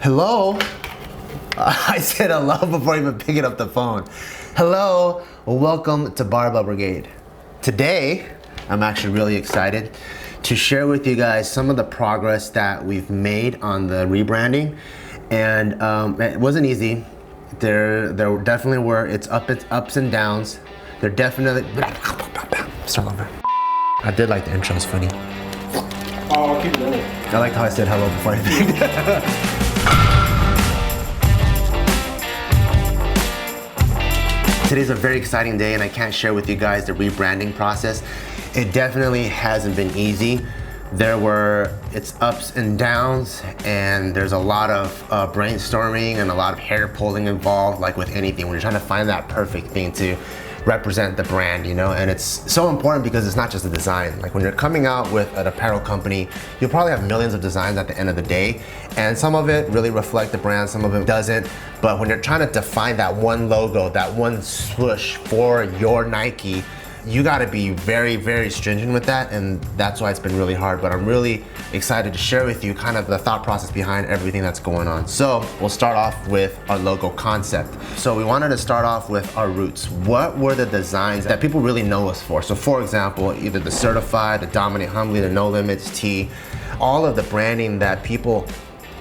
Hello? I said hello before even picking up the phone. Hello, welcome to Barbell Brigade. Today, I'm actually really excited to share with you guys some of the progress that we've made on the rebranding. And it wasn't easy. There definitely were, it's ups and downs. There definitely, start over. I did like the intro, it's funny. Oh, keep going. I like how I said hello before I Today's a very exciting day and I can't share with you guys the rebranding process. It definitely hasn't been easy. It's ups and downs, and there's a lot of brainstorming and a lot of hair pulling involved, like with anything. When you're trying to find that perfect thing to represent the brand, you know? And it's so important because it's not just a design. Like when you're coming out with an apparel company, you'll probably have millions of designs at the end of the day. And some of it really reflect the brand, some of it doesn't. But when you're trying to define that one logo, that one swoosh for your Nike, you gotta be very, very stringent with that, and that's why it's been really hard. But I'm really excited to share with you kind of the thought process behind everything that's going on. So we'll start off with our logo concept. So we wanted to start off with our roots. What were the designs that people really know us for? So for example, either the Certified, the Dominate Humbly, the No Limits tee, all of the branding that people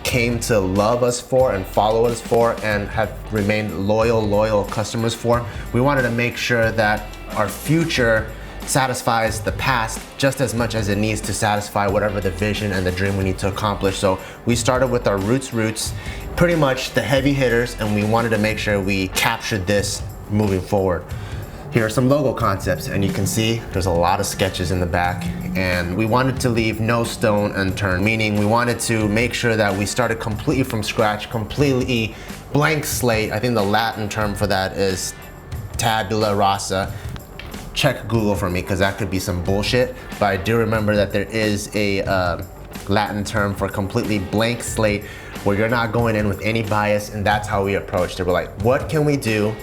came to love us for and follow us for and have remained loyal customers for. We wanted to make sure that our future satisfies the past just as much as it needs to satisfy whatever the vision and the dream we need to accomplish. So we started with our roots, pretty much the heavy hitters, and we wanted to make sure we captured this moving forward. Here are some logo concepts, and you can see there's a lot of sketches in the back, and we wanted to leave no stone unturned, meaning we wanted to make sure that we started completely from scratch, completely blank slate. I think the Latin term for that is tabula rasa. Check Google for me, because that could be some bullshit, but I do remember that there is a Latin term for completely blank slate where you're not going in with any bias, and that's how we approached it. We're like, what can we do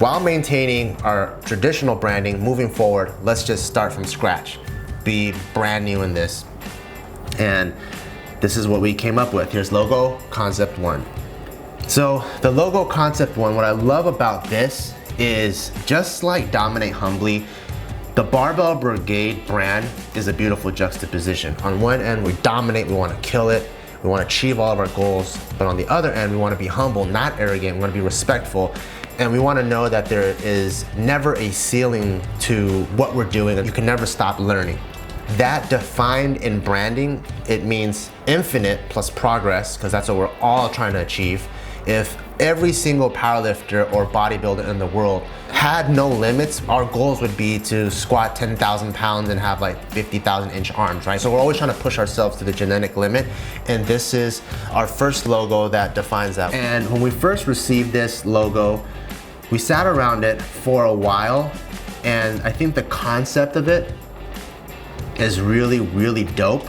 while maintaining our traditional branding moving forward? Let's just start from scratch, be brand new in this. And this is what we came up with. Here's logo concept one. So the logo concept one, what I love about this is just like Dominate Humbly, the Barbell Brigade brand is a beautiful juxtaposition. On one end, we dominate, we want to kill it, we want to achieve all of our goals, but on the other end, we want to be humble, not arrogant, we want to be respectful, and we want to know that there is never a ceiling to what we're doing, and you can never stop learning. That defined in branding, it means infinite plus progress, because that's what we're all trying to achieve. If every single powerlifter or bodybuilder in the world had no limits, our goals would be to squat 10,000 pounds and have like 50,000 inch arms, right? So we're always trying to push ourselves to the genetic limit, and this is our first logo that defines that. And when we first received this logo, we sat around it for a while, and I think the concept of it is really, really dope,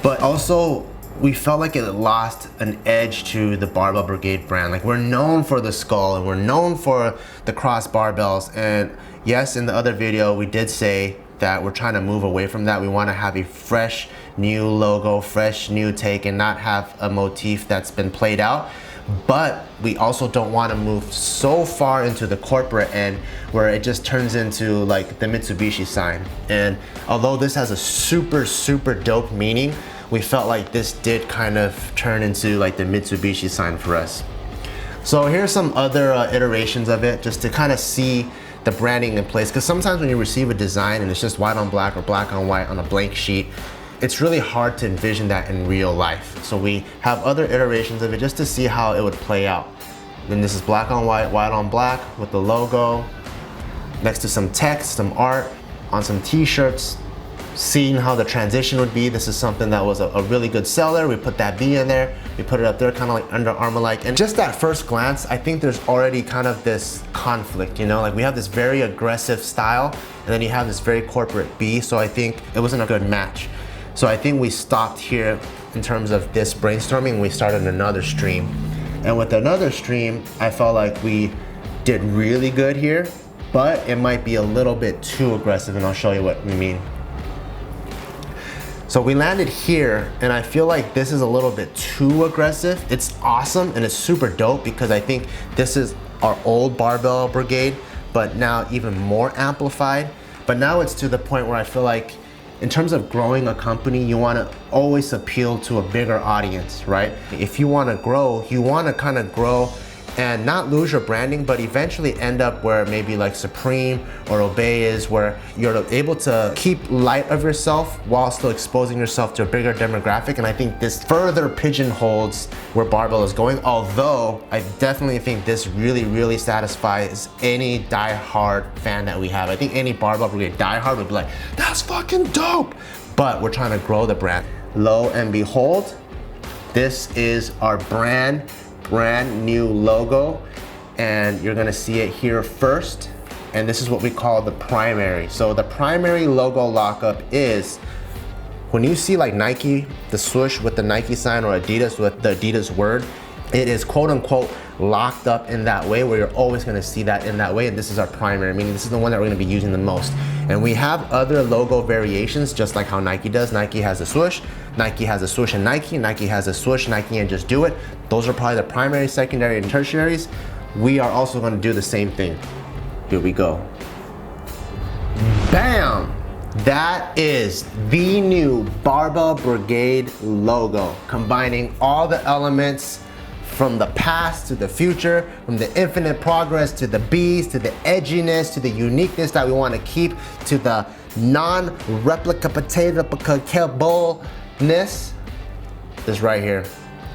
but also we felt like it lost an edge to the Barbell Brigade brand. Like, we're known for the skull and we're known for the cross barbells. And yes, in the other video, we did say that we're trying to move away from that. We want to have a fresh new logo, fresh new take, and not have a motif that's been played out. But we also don't want to move so far into the corporate end where it just turns into like the Mitsubishi sign. And although this has a super, super dope meaning, we felt like this did kind of turn into like the Mitsubishi sign for us. So here's some other iterations of it, just to kind of see the branding in place. Because sometimes when you receive a design and it's just white on black or black on white on a blank sheet, it's really hard to envision that in real life. So we have other iterations of it just to see how it would play out. Then this is black on white, white on black with the logo, next to some text, some art on some t-shirts, seeing how the transition would be. This is something that was a really good seller. We put that B in there, we put it up there kind of like Under Armour-like. And just at first glance, I think there's already kind of this conflict, you know? Like, we have this very aggressive style, and then you have this very corporate B, so I think it wasn't a good match. So I think we stopped here in terms of this brainstorming. We started another stream. And with another stream, I felt like we did really good here, but it might be a little bit too aggressive, and I'll show you what we mean. So we landed here, and I feel like this is a little bit too aggressive. It's awesome and it's super dope because I think this is our old Barbell Brigade, but now even more amplified. But now it's to the point where I feel like in terms of growing a company, you want to always appeal to a bigger audience, right? If you want to grow, you want to kind of grow and not lose your branding, but eventually end up where maybe like Supreme or Obey is, where you're able to keep light of yourself while still exposing yourself to a bigger demographic. And I think this further pigeonholes where Barbell is going, although I definitely think this really satisfies any die-hard fan that we have. I think any Barbell Brigade die-hard would be like, that's fucking dope. But we're trying to grow the brand. Lo and behold, this is our brand new logo, and you're gonna see it here first. And this is what we call the primary. So the primary logo lockup is when you see like Nike, the swoosh with the Nike sign, or Adidas with the Adidas word, it is quote unquote locked up in that way, where you're always gonna see that in that way. And this is our primary, meaning this is the one that we're gonna be using the most. And we have other logo variations, just like how Nike does. Nike has a swoosh, Nike has a swoosh and Nike, Nike has a swoosh, Nike and Just Do It. Those are probably the primary, secondary, and tertiaries. We are also gonna do the same thing. Here we go. Bam! That is the new Barbell Brigade logo, combining all the elements from the past to the future, from the infinite progress to the B's, to the edginess, to the uniqueness that we want to keep, to the non-replicatable-ness is right here.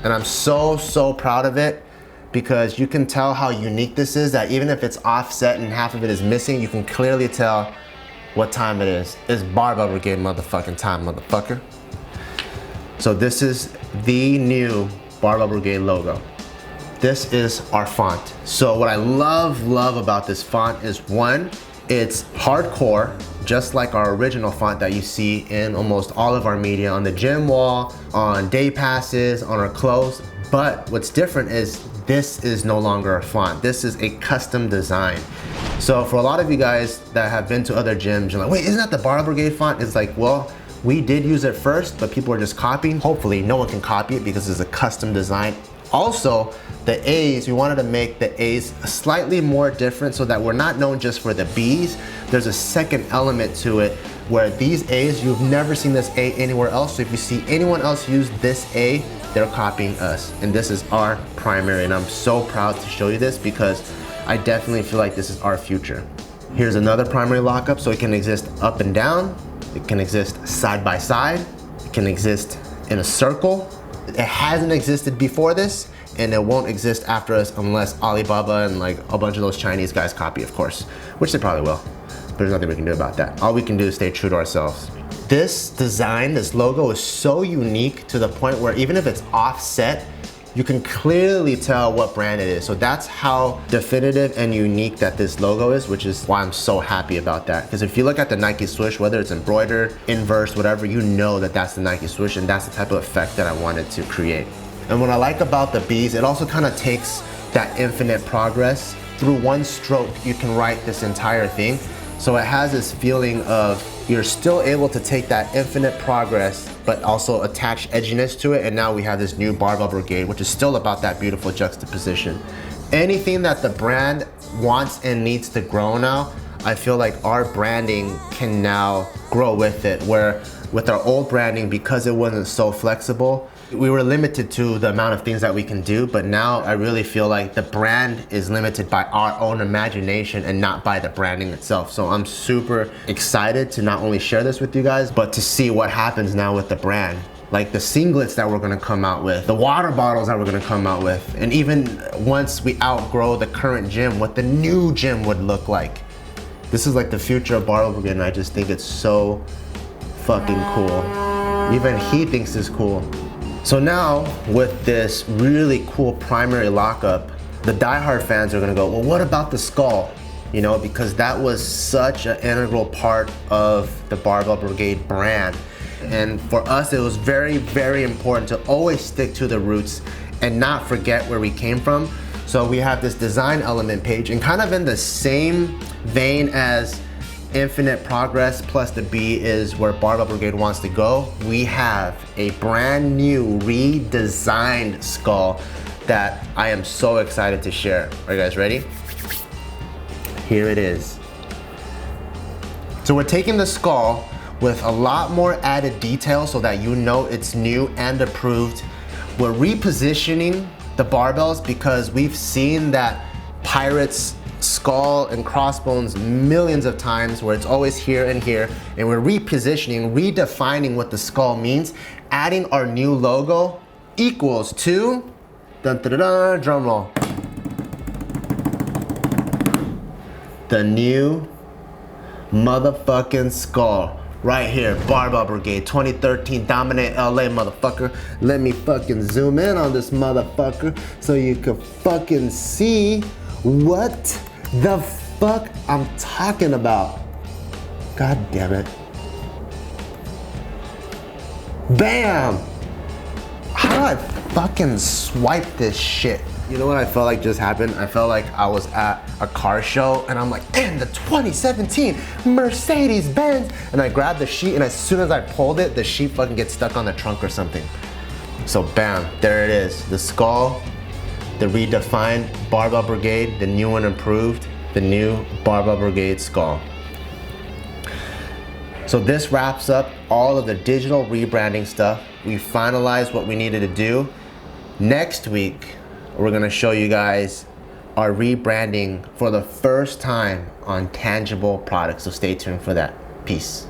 And I'm so proud of it, because you can tell how unique this is, that even if it's offset and half of it is missing, you can clearly tell what time it is. It's Barbell Brigade motherfucking time, motherfucker. So this is the new Barbell Brigade logo. This is our font. So what I love about this font is, one, it's hardcore, just like our original font that you see in almost all of our media, on the gym wall, on day passes, on our clothes. But what's different is this is no longer a font. This is a custom design. So for a lot of you guys that have been to other gyms, you're like, wait, isn't that the Barbell Brigade font? It's like, well, we did use it first, but people are just copying. Hopefully no one can copy it because it's a custom design. Also, the A's, we wanted to make the A's slightly more different so that we're not known just for the B's. There's a second element to it where these A's, you've never seen this A anywhere else. So if you see anyone else use this A, they're copying us. And this is our primary, and I'm so proud to show you this because I definitely feel like this is our future. Here's another primary lockup, so it can exist up and down. It can exist side by side. It can exist in a circle. It hasn't existed before this, and it won't exist after us unless Alibaba and like a bunch of those Chinese guys copy, of course, which they probably will. But there's nothing we can do about that. All we can do is stay true to ourselves. This design, this logo is so unique to the point where even if it's offset, you can clearly tell what brand it is. So that's how definitive and unique that this logo is, which is why I'm so happy about that. Because if you look at the Nike swoosh, whether it's embroidered, inverse, whatever, you know that that's the Nike swoosh, and that's the type of effect that I wanted to create. And what I like about the B's, it also kind of takes that infinite progress. Through one stroke, you can write this entire thing. So it has this feeling of you're still able to take that infinite progress, but also attach edginess to it. And now we have this new Barbell Brigade, which is still about that beautiful juxtaposition. Anything that the brand wants and needs to grow now, I feel like our branding can now grow with it, where with our old branding, because it wasn't so flexible, we were limited to the amount of things that we can do. But now I really feel like the brand is limited by our own imagination and not by the branding itself. So I'm super excited to not only share this with you guys, but to see what happens now with the brand. Like the singlets that we're gonna come out with, the water bottles that we're gonna come out with, and even once we outgrow the current gym, what the new gym would look like. This is like the future of Barbell Brigade, and I just think it's so fucking cool. Even he thinks it's cool. So now, with this really cool primary lockup, the diehard fans are gonna go, well, what about the skull? You know, because that was such an integral part of the Barbell Brigade brand. And for us, it was very important to always stick to the roots and not forget where we came from. So we have this design element page, and kind of in the same vein as infinite progress plus the B is where Barbell Brigade wants to go. We have a brand new redesigned skull that I am so excited to share. Are you guys ready? Here it is. So we're taking the skull with a lot more added detail so that you know it's new and approved. We're repositioning the barbells because we've seen that Pirate's skull and crossbones millions of times where it's always here and here, and we're repositioning, redefining what the skull means, adding our new logo equals to, dun, dun, dun, dun, drum roll, the new motherfucking skull. Right here, Barbell Brigade 2013 Dominate LA, motherfucker. Let me fucking zoom in on this motherfucker so you can fucking see what the fuck I'm talking about. God damn it. Bam! How do I fucking swipe this shit? You know what I felt like just happened? I felt like I was at a car show and I'm like, and the 2017 Mercedes-Benz, and I grabbed the sheet and as soon as I pulled it, the sheet fucking gets stuck on the trunk or something. So bam, there it is. The skull, the redefined Barbell Brigade, the new and improved, the new Barbell Brigade skull. So this wraps up all of the digital rebranding stuff. We finalized what we needed to do. Next week, we're gonna show you guys our rebranding for the first time on tangible products. So stay tuned for that. Peace.